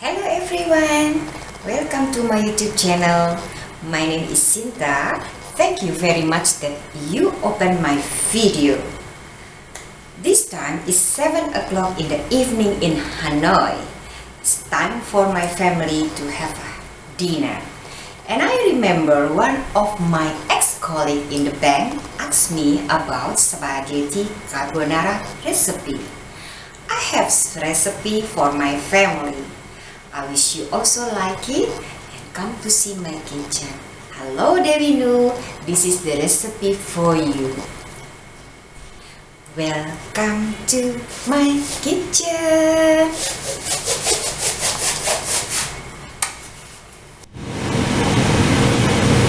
Hello everyone, welcome to my YouTube channel. My name is Sinta. Thank you very much that you opened my video. This time is 7 o'clock in the evening in Hanoi. It's time for my family to have dinner. And I remember one of my ex-colleagues in the bank asked me about spaghetti carbonara recipe. I have recipe for my family. I wish you also like it and come to see my kitchen. Hello Dewi Nu, this is the recipe for you. Welcome to my kitchen.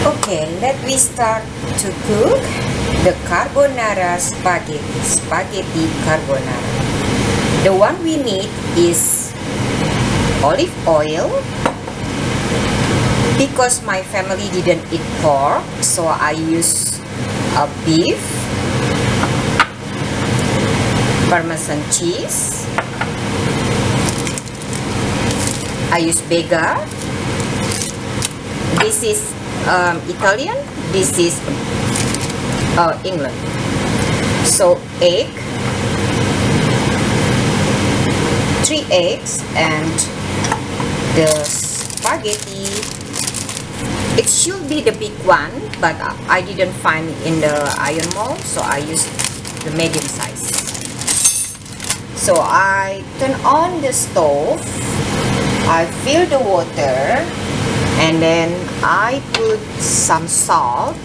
Okay, let me start to cook the carbonara spaghetti carbonara. The one we need is olive oil, because my family didn't eat pork, so I use a beef, Parmesan cheese, I use Vega, this is Italian, this is England. So egg, 3 eggs, and the spaghetti, it should be the big one, but I didn't find it in the iron mold, so I used the medium size. So I turn on the stove, I fill the water, and then I put some salt,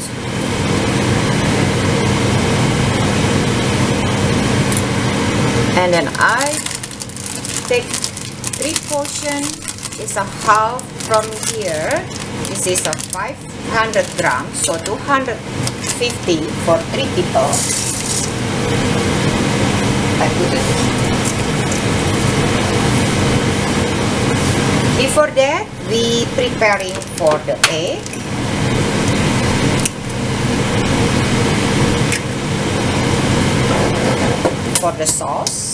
and then I take 3 portions. Is a half from here. This is a 500 grams, so 250 for 3 people. I put it. Before that, we preparing for the egg. For the sauce.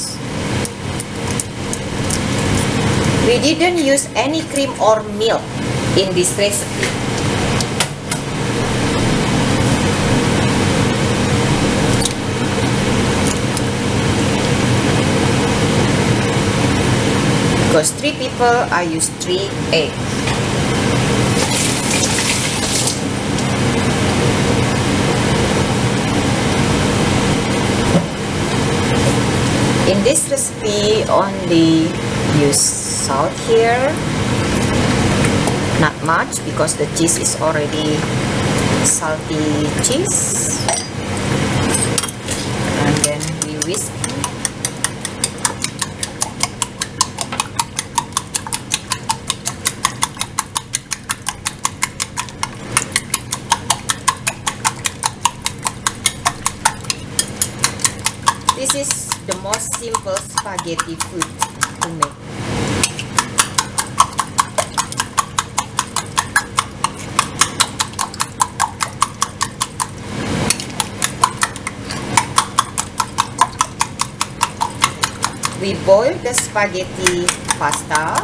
We didn't use any cream or milk in this recipe. Because 3 people, I use 3 eggs. In this recipe, only use salt here, not much because the cheese is already salty cheese, and then we whisk. This is the most simple spaghetti food to make. We boil the spaghetti pasta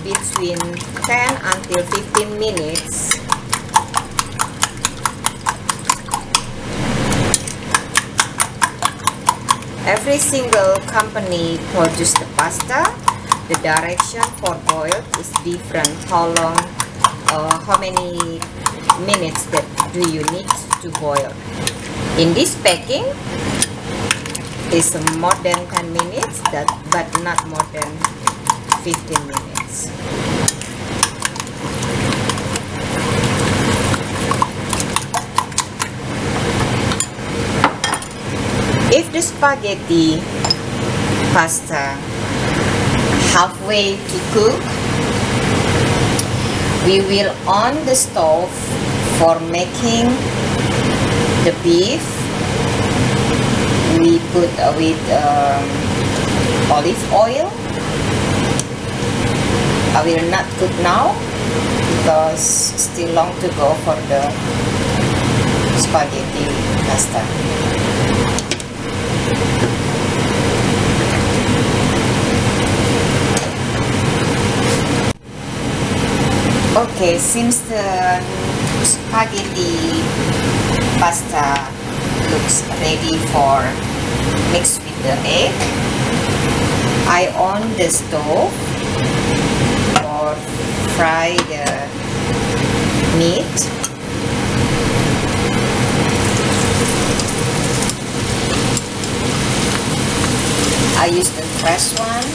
between 10 until 15 minutes. Every single company produce the pasta. The direction for boiled is different. How long, how many minutes that do you need to boil? In this packing, is more than 10 minutes, but not more than 15 minutes. If the spaghetti pasta halfway to cook, we will on the stove for making the beef. We put with olive oil. I will not cook now because still long to go for the spaghetti pasta. Okay, since the spaghetti pasta looks ready for mix with the egg, I on the stove or fry the meat. I use the fresh one,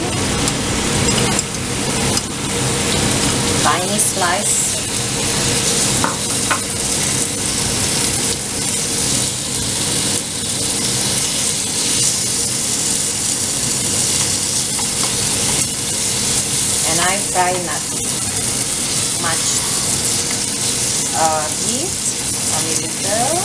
tiny slice. And I fry not much heat, only little.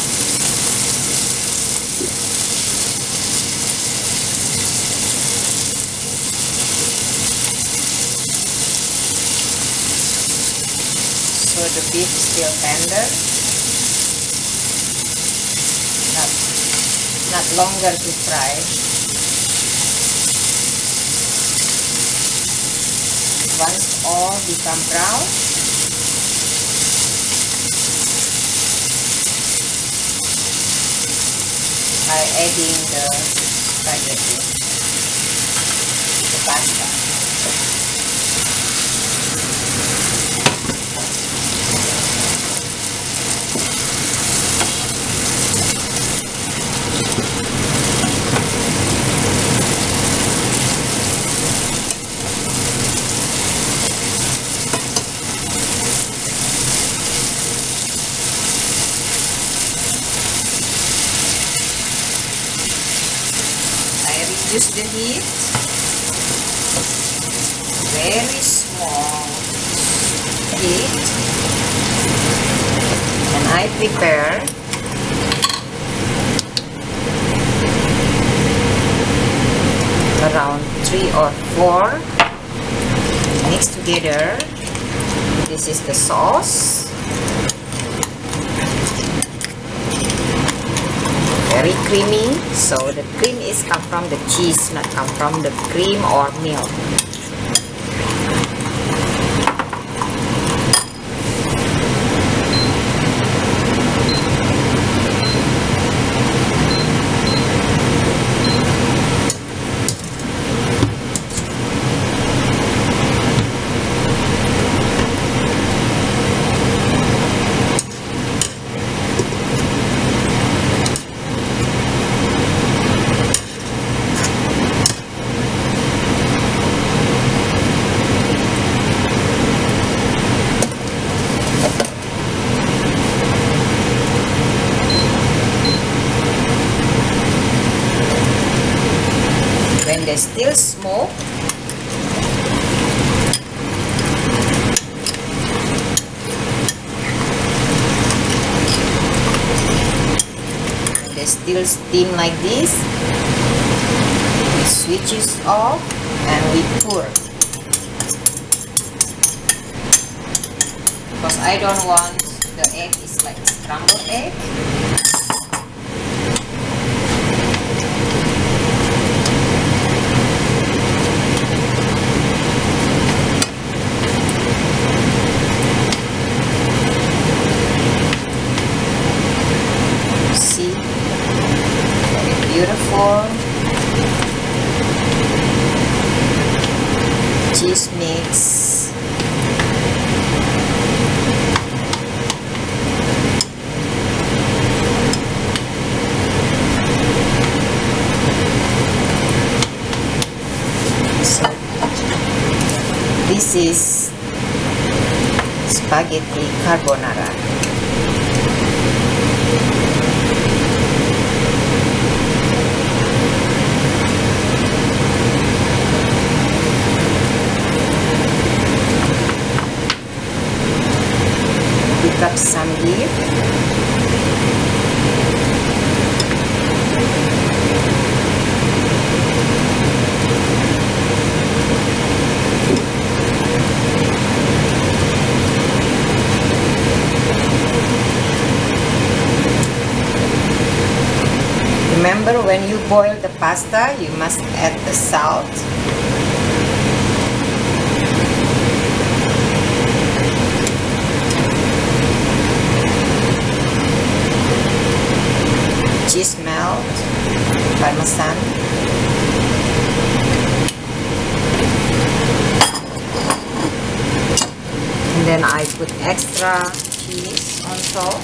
So the beef still tender, not longer to fry. Once all become brown, I adding the spaghetti, the pasta. Reduce the heat, very small heat, and I prepare around 3 or 4, mix together. This is the sauce, very creamy, so the cream is come from the cheese, not come from the cream or milk. When they still smoke, when they still steam like this, we switch it off and we pour, because I don't want the egg is like scrambled egg. Beautiful cheese mix. So this is spaghetti carbonara. Up some beef, remember when you boil the pasta you must add the salt. cheese melt, parmesan, and then I put extra cheese on top.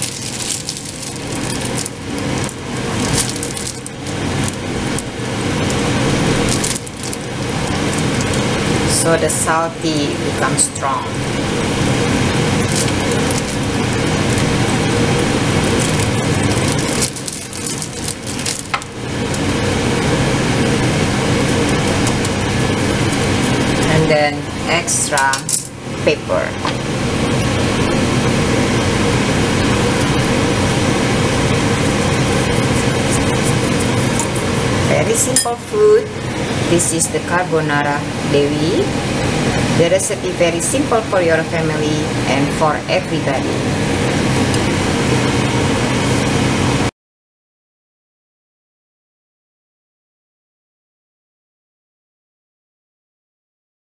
So the salty becomes strong. And then extra pepper. Very simple food. This is the carbonara Dewi. The recipe very simple for your family and for everybody.